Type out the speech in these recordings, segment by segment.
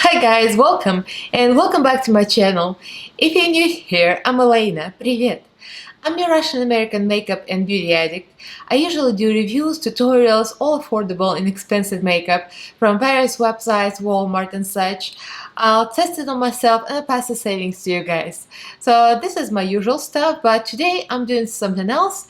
Hi guys, welcome and welcome back to my channel. If you're new here, I'm Elaina. Привет! I'm a Russian-American makeup and beauty addict. I usually do reviews, tutorials, all affordable, inexpensive makeup from various websites, Walmart and such. I'll test it on myself and I'll pass the savings to you guys. So this is my usual stuff, but today I'm doing something else.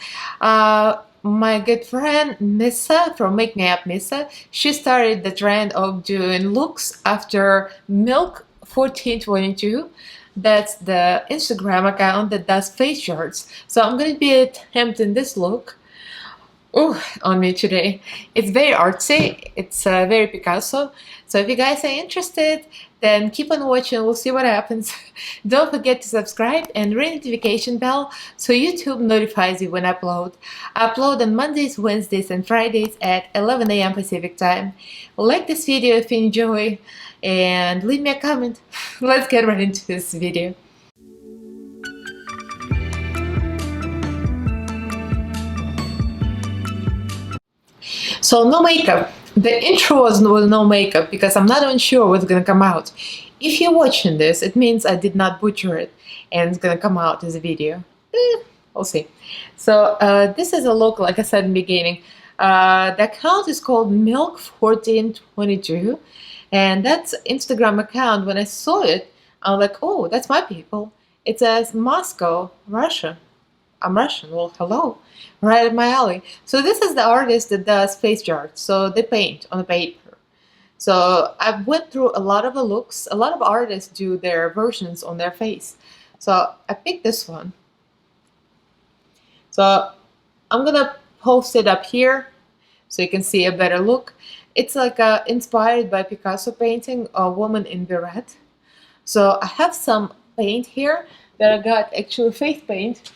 My good friend Missa from Make Me Up Missa, she started the trend of doing looks after MILK1422. That's the Instagram account that does face charts. So I'm going to be attempting this look on me today. It's very artsy. It's very Picasso. So if you guys are interested, then keep on watching. We'll see what happens. Don't forget to subscribe and ring the notification bell so YouTube notifies you when I upload. I upload on Mondays, Wednesdays, and Fridays at 11 AM Pacific time. Like this video if you enjoy and leave me a comment. Let's get right into this video. So no makeup. The intro was no makeup because I'm not even sure what's gonna come out. If you're watching this, it means I did not butcher it and it's gonna come out as a video. We'll see. So this is a look, like I said in the beginning. The account is called MILK1422 and that's Instagram account. When I saw it, I was like, oh, that's my people. It says Moscow, Russia. I'm Russian. Well, hello. Right in my alley. So this is the artist that does face charts. So they paint on the paper. So I went through a lot of the looks. A lot of artists do their versions on their face. So I picked this one. So I'm gonna post it up here so you can see a better look. It's like inspired by Picasso painting, A Woman in Beret. So I have some paint here that I got, actually face paint.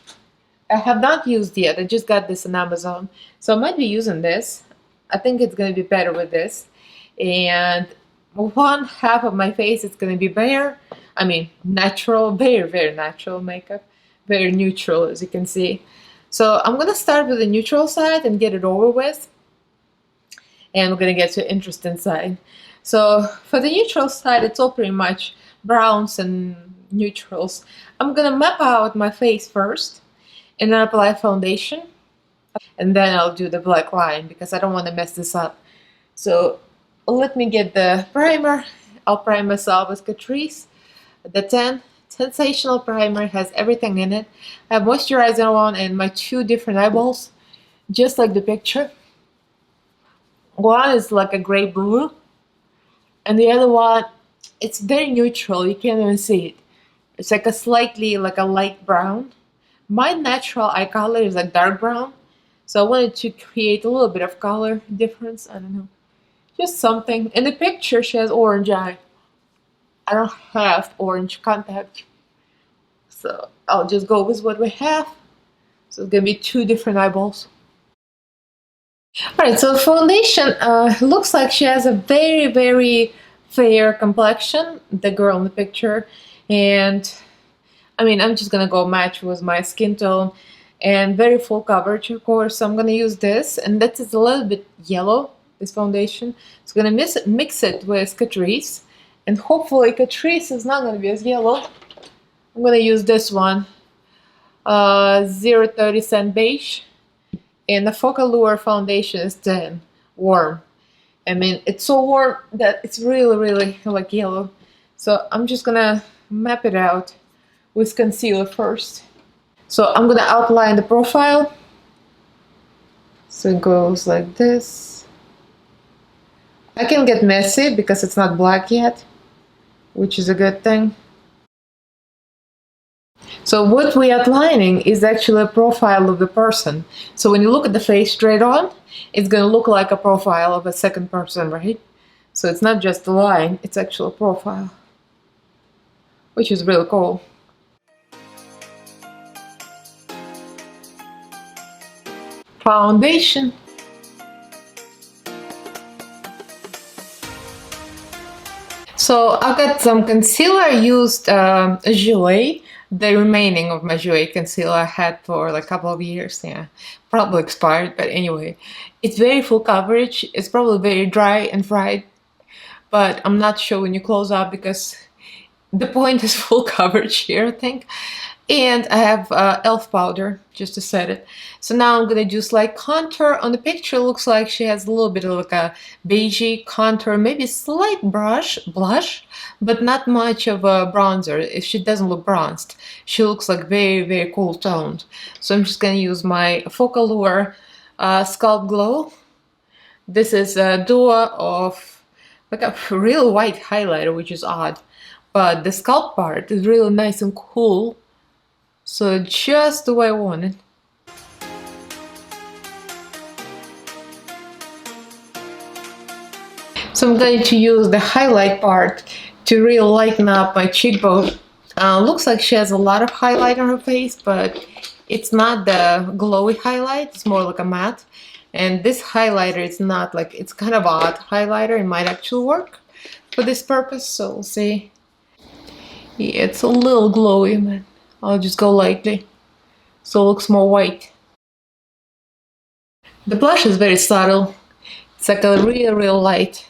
I have not used yet. I just got this on Amazon. So I might be using this. I think it's going to be better with this. And one half of my face is going to be bare. I mean, natural, very, very natural makeup. Very neutral, as you can see. So I'm going to start with the neutral side and get it over with. And we're going to get to the interesting side. So for the neutral side, it's all pretty much browns and neutrals. I'm going to map out my face first. And then apply foundation, and then I'll do the black line because I don't want to mess this up. So let me get the primer. I'll prime myself with Catrice. The 10 Sensational Primer has everything in it. I have moisturizer on and my two different eyeballs, just like the picture. One is like a gray blue, and the other one, it's very neutral. You can't even see it. It's like a slightly like a light brown. My natural eye color is like dark brown, so I wanted to create a little bit of color difference. I don't know, just something. In the picture, she has orange eye. I don't have orange contact, so I'll just go with what we have. So it's gonna be two different eyeballs. Alright, so foundation looks like she has a very, very fair complexion, the girl in the picture, and I mean, I'm just gonna go match with my skin tone and very full coverage, of course. So I'm gonna use this, and that is a little bit yellow, this foundation. So I'm gonna mix it with Catrice, and hopefully Catrice is not gonna be as yellow. I'm gonna use this one, 030 Cent Beige, and the Focallure foundation is 10, warm. I mean, it's so warm that it's really, really like yellow. So I'm just gonna map it out with concealer first. So I'm gonna outline the profile. So it goes like this. I can get messy because it's not black yet, which is a good thing. So what we're outlining is actually a profile of the person. So when you look at the face straight on, it's gonna look like a profile of a second person, right? So it's not just a line, it's actually a profile, which is really cool. Foundation. So I got some concealer. I used Jouer, the remaining of my Jouer concealer I had for like a couple of years. Yeah, probably expired, but anyway, it's very full coverage. It's probably very dry and fried. but I'm not showing you close up because the point is full coverage here, I think. And I have elf powder just to set it. So now I'm gonna do slight contour. On the picture, it looks like she has a little bit of like a beigey contour, maybe slight blush, but not much of a bronzer. If she doesn't look bronzed, she looks like very, very cool toned. So I'm just gonna use my Focal Lure Sculpt Glow. This is a duo of like a real white highlighter, which is odd, but the sculpt part is really nice and cool. So just the way I want it. So I'm going to use the highlight part to really lighten up my cheekbone. Looks like she has a lot of highlight on her face, but it's not the glowy highlight, it's more like a matte. And this highlighter is not like, it's kind of odd highlighter, it might actually work for this purpose, so we'll see. Yeah, it's a little glowy, but I'll just go lightly so it looks more white. The blush is very subtle. It's like a real light.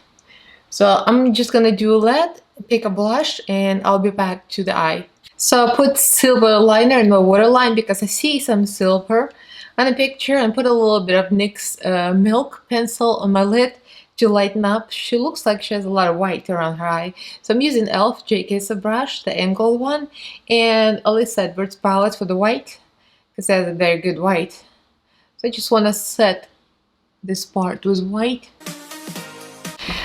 So I'm just gonna do that, pick a blush, and I'll be back to the eye. So I put silver liner in my waterline because I see some silver on the picture, and put a little bit of NYX Milk pencil on my lid to lighten up. She looks like she has a lot of white around her eye. So I'm using e.l.f. JK brush, the angled one, and Alice Edwards palette for the white, because it has a very good white. So I just want to set this part with white.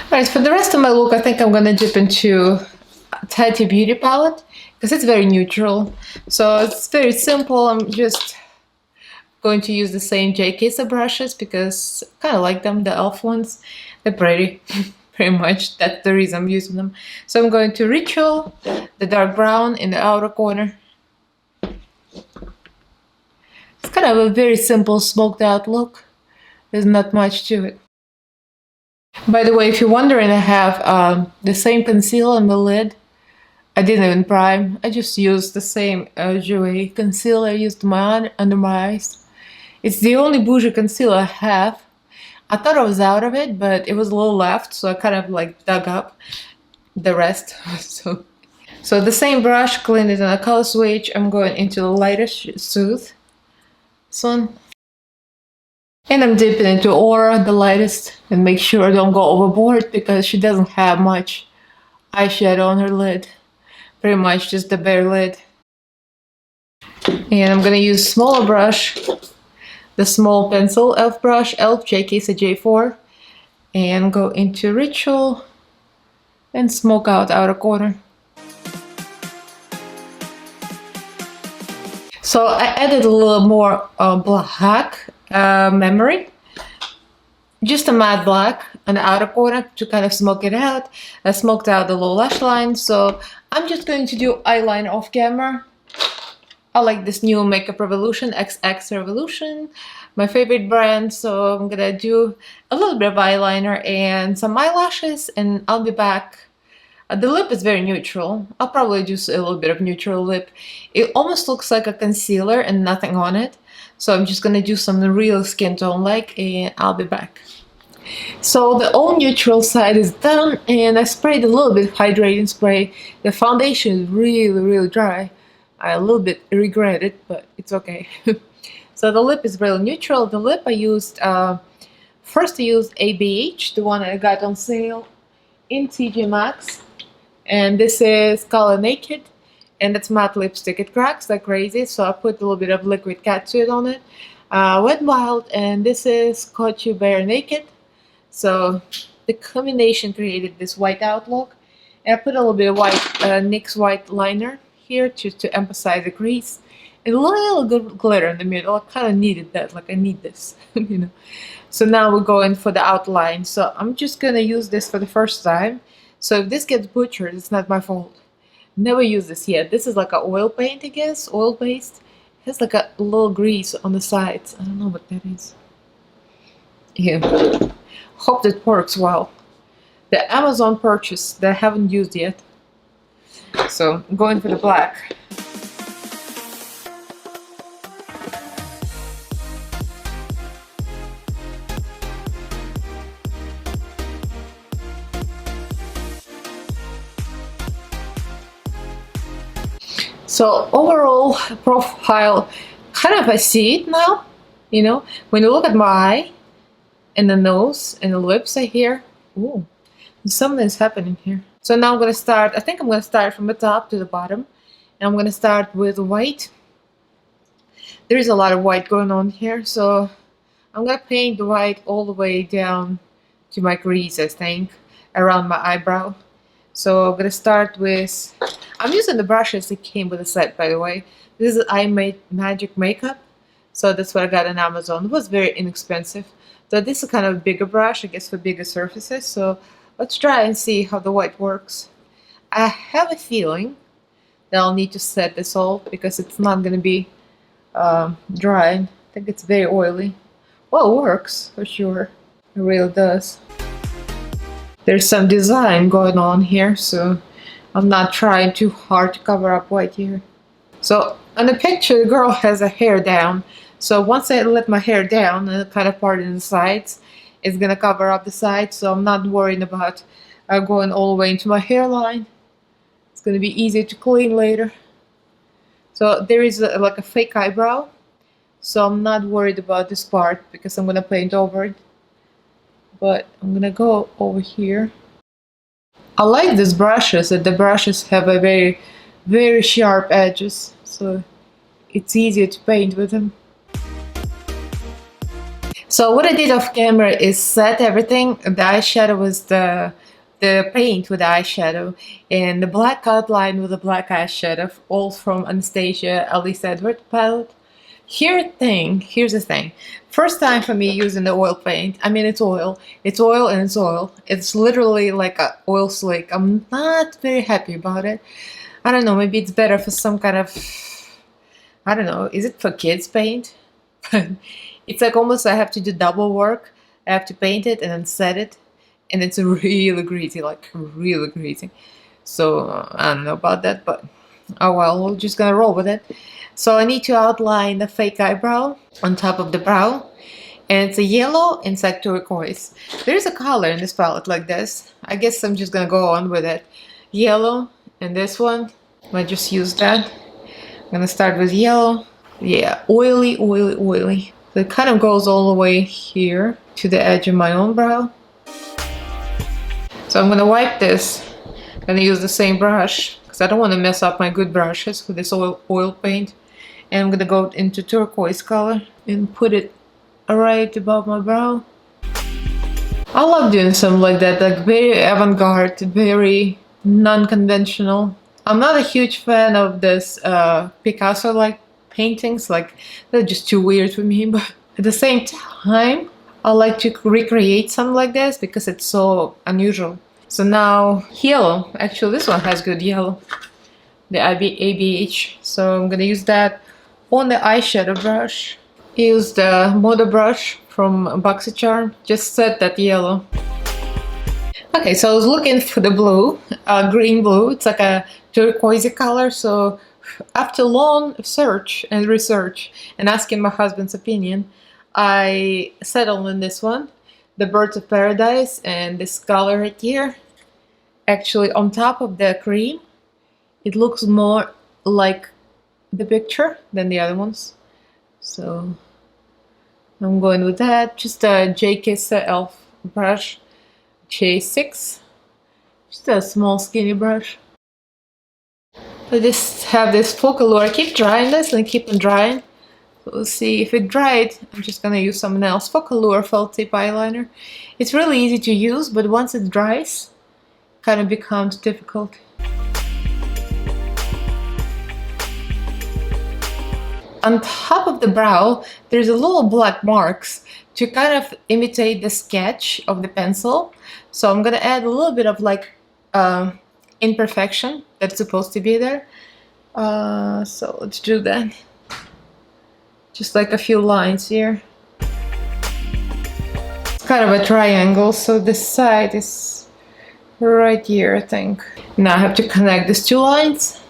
Alright, for the rest of my look, I think I'm going to dip into Tati Beauty palette, because it's very neutral. So it's very simple. I'm just going to use the same JK brushes because I kind of like them, the e.l.f. ones. They're pretty, pretty much. That's the reason I'm using them. So I'm going to Ritual, the dark brown in the outer corner. It's kind of a very simple smoked out look. There's not much to it. By the way, if you're wondering, I have the same concealer on the lid. I didn't even prime. I just used the same Jouer concealer I used under my eyes. It's the only bougie concealer I have. I thought I was out of it, but it was a little left, so I kind of like dug up the rest. So the same brush, cleaned it in a color switch. I'm going into the lighter Soothe. This one. And I'm dipping into Aura, the lightest, and make sure I don't go overboard because she doesn't have much eyeshadow on her lid. Pretty much just the bare lid. And I'm gonna use smaller brush, the small pencil e.l.f. brush, e.l.f. JK J4, and go into Ritual and smoke out outer corner. So I added a little more black memory, just a matte black on the outer corner to kind of smoke it out. I smoked out the low lash line, so I'm just going to do eyeliner off camera. I like this new Makeup Revolution, XX Revolution, my favorite brand, so I'm gonna do a little bit of eyeliner and some eyelashes, and I'll be back. The lip is very neutral. I'll probably do a little bit of neutral lip. It almost looks like a concealer and nothing on it. So I'm just gonna do some real skin tone like, and I'll be back. So the all neutral side is done, and I sprayed a little bit of hydrating spray. The foundation is really dry. I a little bit regret it, but it's okay. So the lip is really neutral. The lip I used, first I used ABH, the one I got on sale in TJ Maxx. And this is Color Naked, and it's matte lipstick. It cracks like crazy, so I put a little bit of liquid catsuit on it. Wet n Wild, and this is Caught You Bare Naked. So the combination created this white outlook. And I put a little bit of white NYX white liner here to emphasize the crease. And a little good glitter in the middle. I kind of needed that, like I need this, you know. So now we're going for the outline. So I'm just gonna use this for the first time. So if this gets butchered, it's not my fault. Never used this yet. This is like an oil paint, I guess, oil based. It has like a little grease on the sides. I don't know what that is. Yeah. Hope that works well. The Amazon purchase that I haven't used yet. So I'm going for the black. So overall profile, kind of I see it now. You know, when you look at my eye and the nose and the lips, I hear, ooh, something's happening here. So now I'm gonna start. I think I'm gonna start from the top to the bottom, and I'm gonna start with white. There is a lot of white going on here, so I'm gonna paint the white all the way down to my crease, I think, around my eyebrow. So I'm gonna start with, I'm using the brushes that came with the set, by the way. This is Magic Makeup, so that's what I got on Amazon. It was very inexpensive. So this is kind of a bigger brush, I guess, for bigger surfaces. So let's try and see how the white works. I have a feeling that I'll need to set this all because it's not gonna be dry. I think it's very oily. Well, it works for sure. It really does. There's some design going on here, so I'm not trying too hard to cover up white here. So on the picture, the girl has her hair down. So once I let my hair down, and kind of part in the sides, it's gonna cover up the sides. So I'm not worried about going all the way into my hairline. It's gonna be easy to clean later. So there is like a fake eyebrow. So I'm not worried about this part because I'm gonna paint over it. But I'm gonna go over here. I like these brushes, that the brushes have a very, very sharp edges, so it's easier to paint with them. So what I did off camera is set everything. The eyeshadow was the paint with the eyeshadow, and the black outline with the black eyeshadow, all from Anastasia Alice Edward palette. Here's the thing. First time for me using the oil paint. I mean, it's oil and it's oil. It's literally like a oil slick. I'm not very happy about it. I don't know, maybe it's better for some kind of, I don't know, is it for kids paint? It's like almost I have to do double work. I have to paint it and then set it, and it's really greasy, like really greasy. So I don't know about that, but oh well, we're just gonna roll with it. So I need to outline the fake eyebrow on top of the brow, and it's a yellow and it's like turquoise. There's a color in this palette like this. I guess I'm just gonna go on with it. Yellow and this one, I just use that. I'm gonna start with yellow. Yeah, oily, oily, oily. So it kind of goes all the way here to the edge of my own brow. So I'm gonna wipe this. I'm gonna use the same brush because I don't want to mess up my good brushes with this oil paint. And I'm gonna go into turquoise color and put it right above my brow. I love doing something like that, like very avant-garde, very non-conventional. I'm not a huge fan of this Picasso-like paintings, like they're just too weird for me, but at the same time, I like to recreate something like this because it's so unusual. So now, yellow. Actually, this one has good yellow. The ABH. So I'm gonna use that on the eyeshadow brush. Use the Moda brush from BoxyCharm. Just set that yellow. Okay, so I was looking for the blue, green blue. It's like a turquoise color. So after long search and research and asking my husband's opinion, I settled on this one, the Birds of Paradise, and this color right here. Actually, on top of the cream, it looks more like the picture than the other ones. So I'm going with that. Just a JK's elf brush, J6. Just a small skinny brush. I just have this focal lure. I keep drying this and keep on drying. So we'll see if it dried. I'm just gonna use something else. Focal lure felt tip eyeliner. It's really easy to use, but once it dries, it kind of becomes difficult. On top of the brow, there's a little black marks to kind of imitate the sketch of the pencil. So I'm gonna add a little bit of like imperfection that's supposed to be there. So let's do that. Just like a few lines here. It's kind of a triangle, so this side is right here, I think. Now I have to connect these two lines.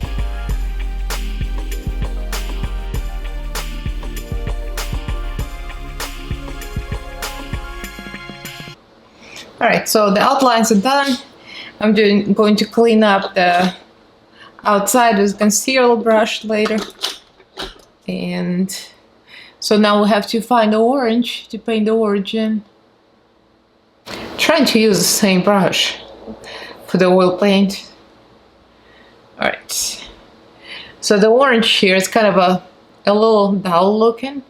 Alright, so the outlines are done. I'm going to clean up the outside with concealer brush later. And so now we have to find the orange to paint the orange in. Trying to use the same brush for the oil paint. Alright. So the orange here is kind of a little dull looking.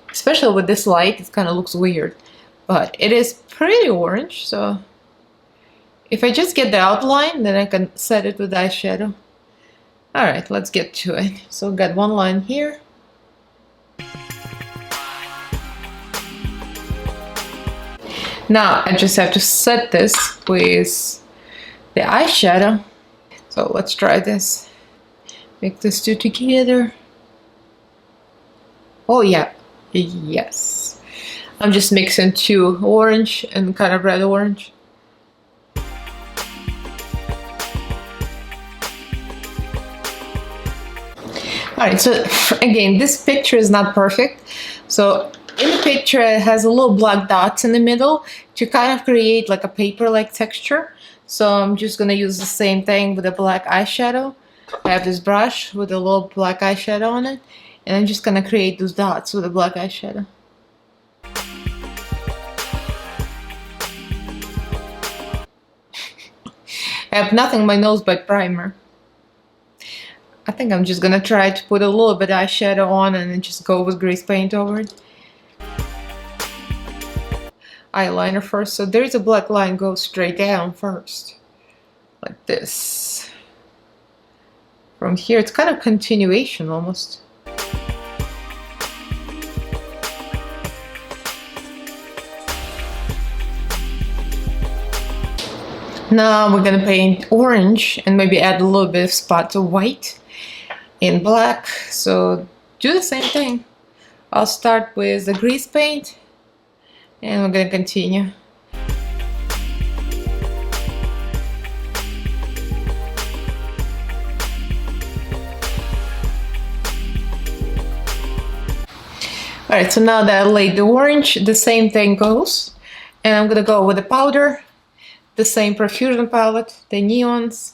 Especially with this light, it kind of looks weird. But it is pretty orange, so if I just get the outline, then I can set it with eyeshadow. Alright, let's get to it. So we got one line here. Now I just have to set this with the eyeshadow. So let's try this. Mix these two together. Oh yeah, yes. I'm just mixing two orange and kind of red orange. Alright, so again, this picture is not perfect. So in the picture it has a little black dots in the middle to kind of create like a paper-like texture. So I'm just gonna use the same thing with a black eyeshadow. I have this brush with a little black eyeshadow on it, and I'm just gonna create those dots with a black eyeshadow. I have nothing on my nose but primer. I think I'm just gonna try to put a little bit of eyeshadow on and then just go with grease paint over it. Eyeliner first, so there's a black line goes straight down first, like this. From here, it's kind of continuation almost. Now we're gonna paint orange and maybe add a little bit of spots of white and black. So do the same thing. I'll start with the grease paint and we're gonna continue. Alright, so now that I laid the orange, the same thing goes. And I'm gonna go with the powder, the same Profusion palette, the neons.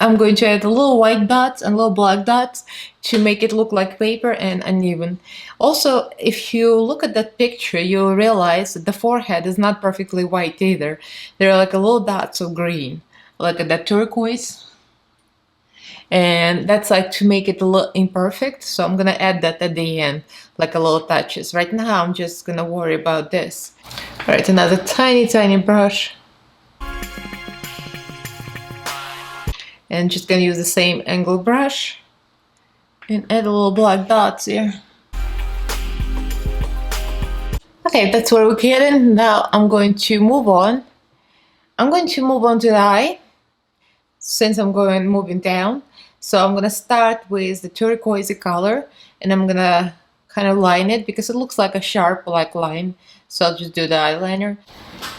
I'm going to add a little white dots and little black dots to make it look like paper and uneven. Also, if you look at that picture, you'll realize that the forehead is not perfectly white either. There are like a little dots of green, like that turquoise. And that's like to make it a little imperfect, so I'm gonna add that at the end, like a little touches. Right now I'm just gonna worry about this. Alright, another tiny brush. And just gonna use the same angle brush and add a little black dots here. Okay, that's where we're getting. Now I'm going to move on. I'm going to move on to the eye, since I'm moving down. So I'm gonna start with the turquoise color and I'm gonna kind of line it because it looks like a sharp black line. So I'll just do the eyeliner.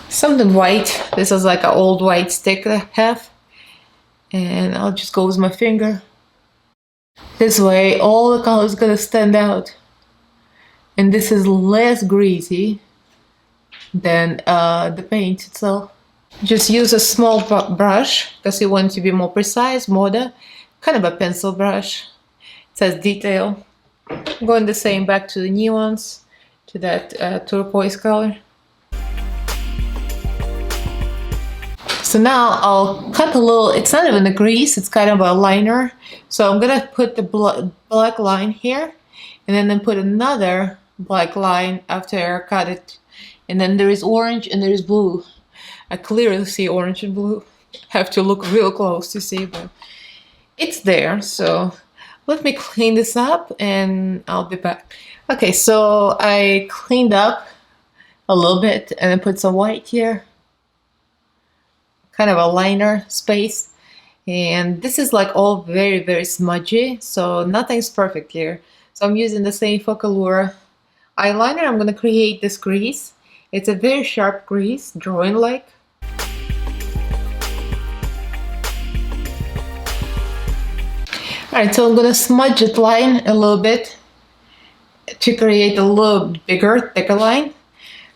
Something white. This is like an old white stick that I have. And I'll just go with my finger. This way all the color is gonna stand out. And this is less greasy than the paint itself. Just use a small brush because you want to be more precise, kind of a pencil brush. It says detail. I'm going the same back to the nuance, to that turquoise color. So now I'll cut a little, it's not even a grease, it's kind of a liner. So I'm gonna put the black line here and then put another black line after I cut it. And then there is orange and there is blue. I clearly see orange and blue. Have to look real close to see, but it's there. So let me clean this up and I'll be back. Okay, so I cleaned up a little bit and I put some white here. Kind of a liner space. And this is like all very smudgy, so nothing's perfect here. So I'm using the same Focallure eyeliner. I'm gonna create this crease. It's a very sharp crease, drawing-like. Alright, so I'm gonna smudge that line a little bit to create a little bigger, thicker line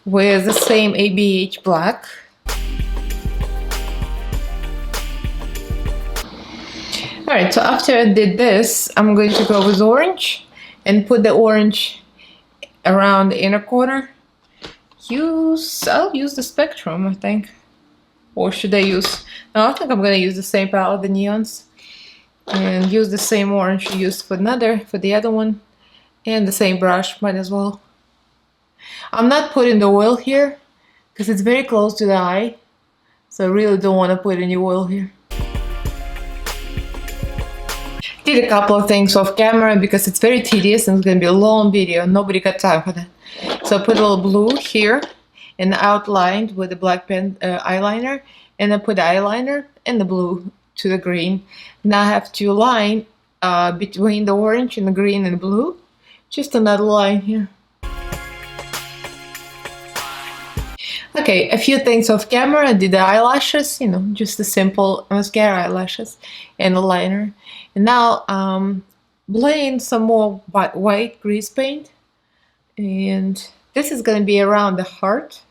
with the same ABH black. Alright, so after I did this, I'm going to go with orange and put the orange around the inner corner. I'll use the spectrum, I think. Or should I use... No, I think I'm gonna use the same palette, the neons. And use the same orange I used for the other one. And the same brush, might as well. I'm not putting the oil here because it's very close to the eye. So I really don't want to put any oil here. Did a couple of things off camera because it's very tedious and it's going to be a long video. Nobody got time for that. So I put a little blue here and outlined with the black pen eyeliner. And I put the eyeliner and the blue to the green. Now I have to line between the orange and the green and the blue. Just another line here. Okay, a few things off camera. I did the eyelashes, you know, just the simple mascara eyelashes and the liner. And now blend some more white grease paint. And this is going to be around the heart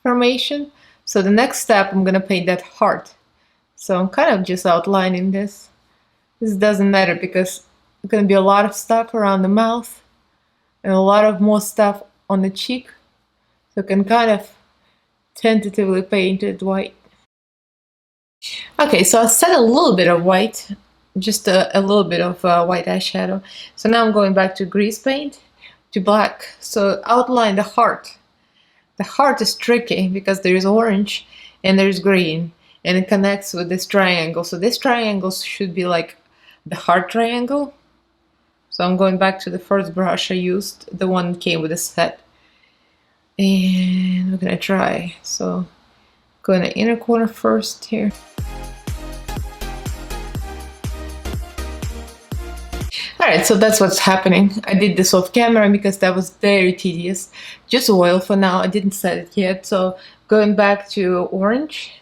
formation. So the next step, I'm going to paint that heart. So I'm kind of just outlining this. This doesn't matter because there's going to be a lot of stuff around the mouth and a lot of more stuff on the cheek. So I can kind of tentatively paint it white. Okay, so I set a little bit of white, just a little bit of white eyeshadow. So now I'm going back to grease paint, to black. So outline the heart. The heart is tricky because there's orange and there's green and it connects with this triangle. So this triangle should be like the heart triangle. So I'm going back to the first brush I used, the one that came with a set. And we're gonna try. So go in the inner corner first here. Alright, so that's what's happening. I did this off camera because that was very tedious. Just oil for now, I didn't set it yet. So going back to orange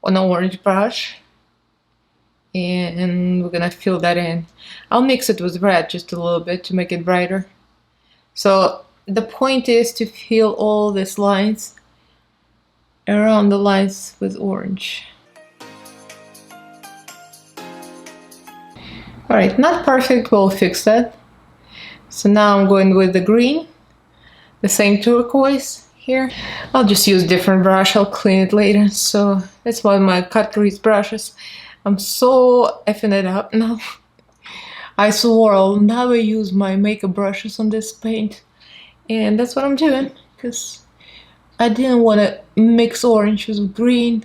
on an orange brush. And we're gonna fill that in. I'll mix it with red just a little bit to make it brighter. So the point is to fill all these lines around the lines with orange. Alright, not perfect, we'll fix that. So now I'm going with the green, the same turquoise here. I'll just use different brush, I'll clean it later. So that's why my cut crease brushes. I'm so effing it up now. I swore I'll never use my makeup brushes on this paint. And that's what I'm doing, because I didn't want to mix oranges with green.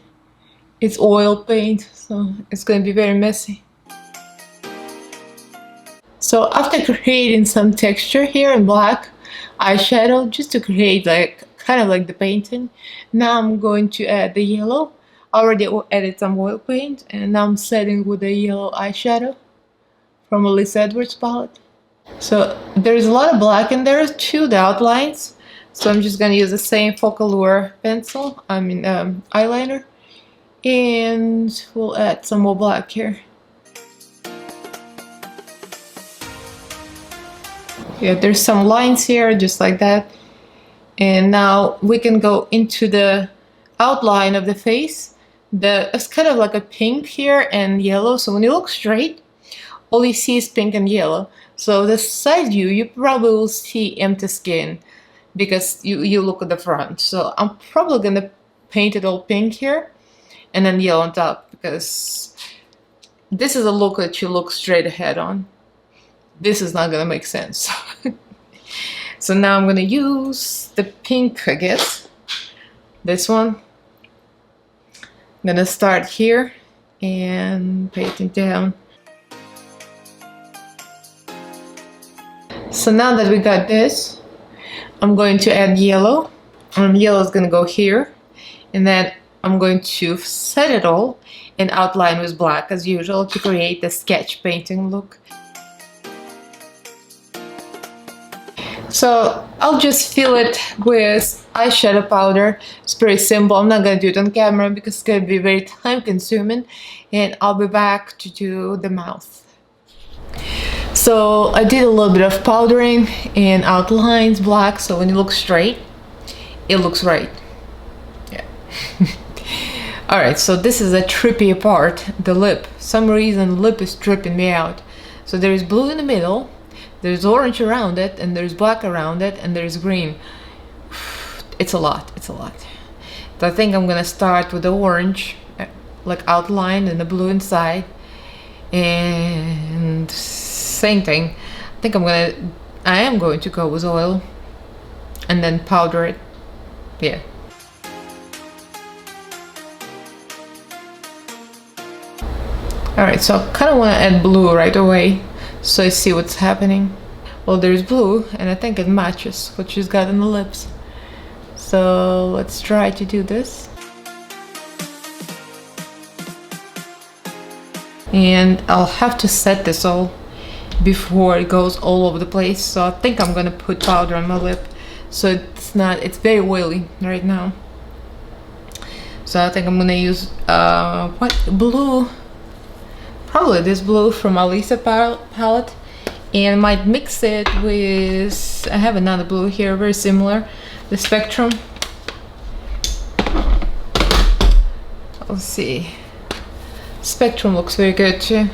It's oil paint, so it's going to be very messy. So after creating some texture here in black eyeshadow, just to create like kind of like the painting, now I'm going to add the yellow. I already added some oil paint, and now I'm setting with the yellow eyeshadow from Melissa Edwards palette. So there's a lot of black in there too, the outlines. So I'm just gonna use the same Focallure pencil, eyeliner, and we'll add some more black here. Yeah, there's some lines here, just like that. And now we can go into the outline of the face. It's kind of like a pink here and yellow. So when you look straight, all you see is pink and yellow. So the side view, you probably will see empty skin because you look at the front. So I'm probably gonna paint it all pink here and then yellow on top, because this is a look that you look straight ahead on. This is not gonna make sense. So now I'm gonna use the pink, I guess. This one. I'm gonna start here and paint it down. So now that we got this, I'm going to add yellow. Yellow is gonna go here, and then I'm going to set it all and outline with black as usual to create the sketch painting look. So I'll just fill it with eyeshadow powder. It's pretty simple. I'm not gonna do it on camera because it's gonna be very time consuming, and I'll be back to do the mouth. So I did a little bit of powdering and outlines black, so when you look straight, it looks right. Yeah. Alright, so this is a trippy part, the lip. Some reason lip is tripping me out. So there is blue in the middle, there's orange around it, and there's black around it, and there's green. It's a lot, it's a lot. So I think I'm gonna start with the orange, like outline, and the blue inside. And same thing. I think I am going to go with oil and then powder it. Yeah. Alright, so I kind of want to add blue right away so I see what's happening. Well, there's blue and I think it matches what she's got in the lips. So let's try to do this. And I'll have to set this all before it goes all over the place. So I think I'm gonna put powder on my lip so it's very oily right now. So I think I'm gonna use blue. Probably this blue from Alisa palette, and might mix it with, I have another blue here, very similar, the Spectrum. Let's see, Spectrum looks very good too.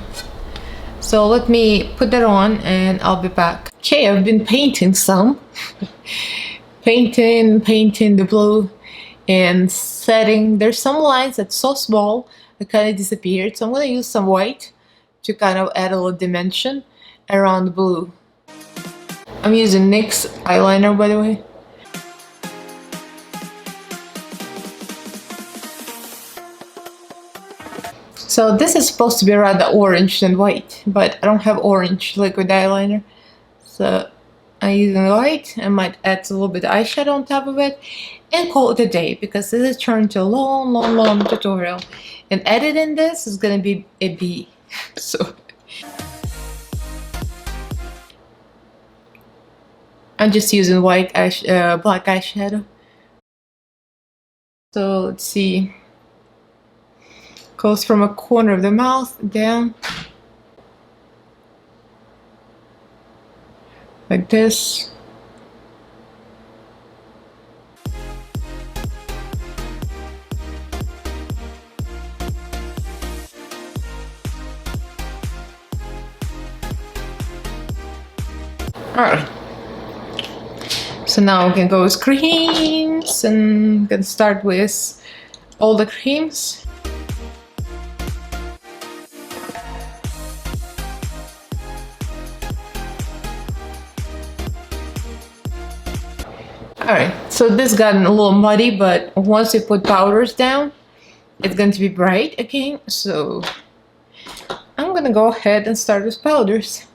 So let me put that on and I'll be back. Okay, I've been painting some. painting the blue and setting. There's some lines that's so small it kind of disappeared, so I'm going to use some white to kind of add a little dimension around the blue. I'm using NYX eyeliner, by the way. So this is supposed to be rather orange than white, but I don't have orange liquid eyeliner, so I'm using white. I might add a little bit of eyeshadow on top of it and call it a day, because this is turned to a long tutorial. And editing this is gonna be a B. So I'm just using black eyeshadow. So let's see. Goes from a corner of the mouth down. Like this. Alright, so now we can go with creams, and I'm gonna start with all the creams. Alright, so this got a little muddy, but once you put powders down, it's going to be bright again, so I'm gonna go ahead and start with powders.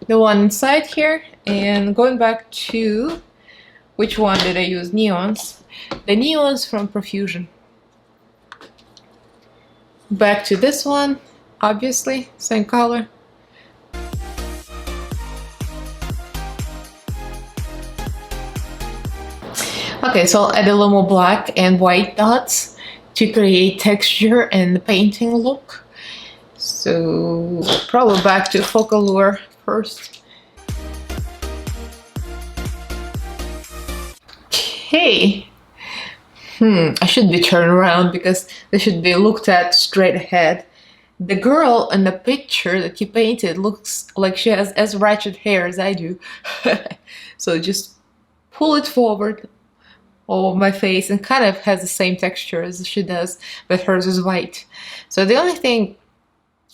The one inside here, and going back to, which one did I use? Neons. The neons from Profusion. Back to this one, obviously, same color. Okay, so I'll add a little more black and white dots to create texture and the painting look. So probably back to focal lure first. Okay. I should be turned around because they should be looked at straight ahead. The girl in the picture that you painted looks like she has as ratchet hair as I do. So just pull it forward over my face and kind of has the same texture as she does, but hers is white. So the only thing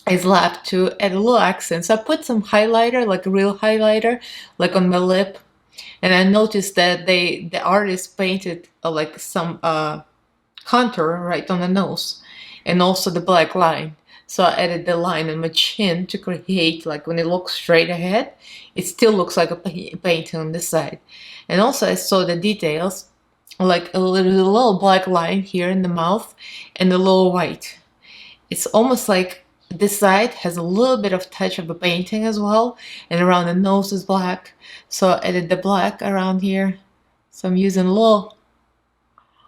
is left to add a little accent. So I put some highlighter, like a real highlighter, like on my lip, and I noticed that the artist painted like some contour right on the nose and also the black line. So I added the line on my chin to create, like when it looks straight ahead, it still looks like a painting on this side. And also I saw the details, like a little black line here in the mouth and a little white. It's almost like this side has a little bit of touch of a painting as well, and around the nose is black. So I added the black around here. So I'm using little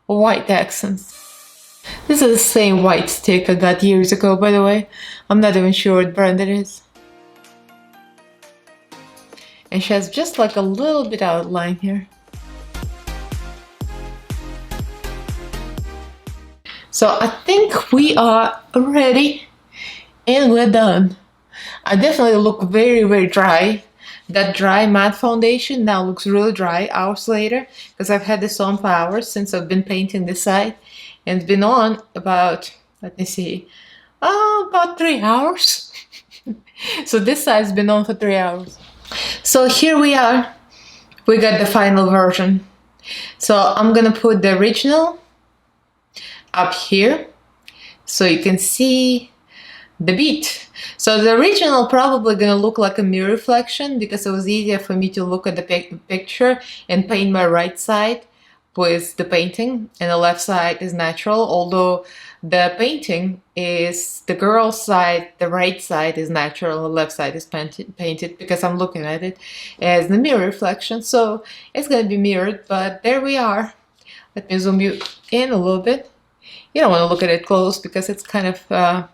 white accents. This is the same white stick I got years ago, by the way. I'm not even sure what brand it is. And she has just like a little bit outline here. So I think we are ready and we're done. I definitely look very, very dry. That dry matte foundation now looks really dry hours later because I've had this on for hours since I've been painting this side, and it's been on about, let me see, about 3 hours. So this side's been on for 3 hours. So here we are. We got the final version. So I'm gonna put the original up here so you can see the beat. So the original probably gonna look like a mirror reflection because it was easier for me to look at the picture and paint my right side with the painting, and the left side is natural, although the painting is the girl's side, the right side is natural, the left side is painted because I'm looking at it as the mirror reflection, so it's gonna be mirrored, but there we are. Let me zoom you in a little bit. You don't want to look at it close because it's kind of a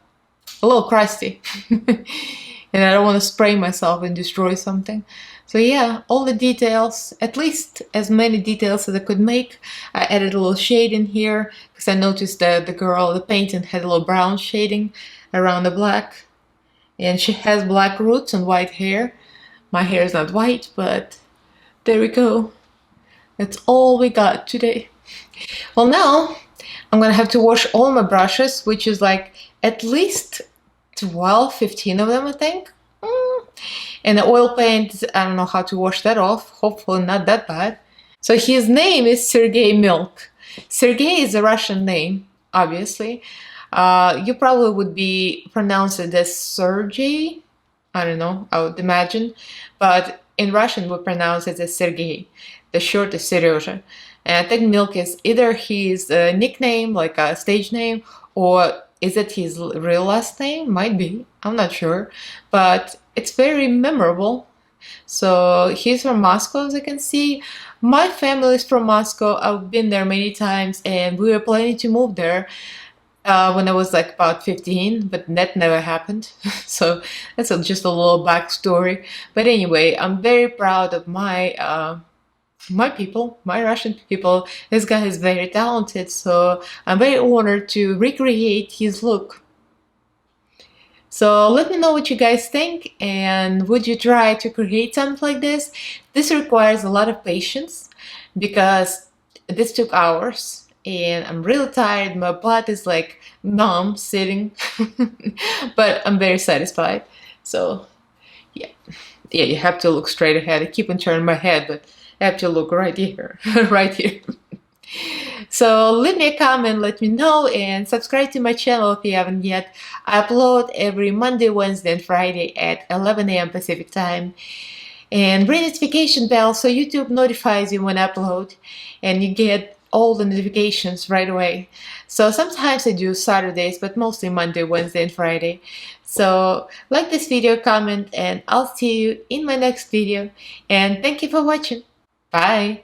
little crusty and I don't want to spray myself and destroy something. So yeah, all the details, at least as many details as I could make. I added a little shade in here because I noticed that the painting had a little brown shading around the black, and she has black roots and white hair. My hair is not white, but there we go. That's all we got today. Well, now I'm gonna have to wash all my brushes, which is like at least 12, 15 of them, I think. And the oil paint, I don't know how to wash that off. Hopefully not that bad. So his name is Sergei Milk. Sergei is a Russian name, obviously. You probably would be pronounced it as Sergei. I don't know, I would imagine. But in Russian, we pronounce it as Sergei. The short is Serежа. And I think Milk is either his nickname, like a stage name, or is it his real last name? Might be. I'm not sure. But it's very memorable. So he's from Moscow, as you can see. My family is from Moscow. I've been there many times, and we were planning to move there when I was like about 15, but that never happened. So that's just a little backstory. But anyway, I'm very proud of my people, my Russian people. This guy is very talented, so I'm very honored to recreate his look. So let me know what you guys think, and would you try to create something like this? This requires a lot of patience because this took hours and I'm really tired. My butt is like numb sitting, but I'm very satisfied. So yeah, you have to look straight ahead. I keep on turning my head, but I have to look right here, right here. So leave me a comment, let me know, and subscribe to my channel if you haven't yet. I upload every Monday, Wednesday, and Friday at 11 AM Pacific time. And ring notification bell so YouTube notifies you when I upload, and you get all the notifications right away. So sometimes I do Saturdays, but mostly Monday, Wednesday, and Friday. So like this video, comment, and I'll see you in my next video. And thank you for watching. Bye!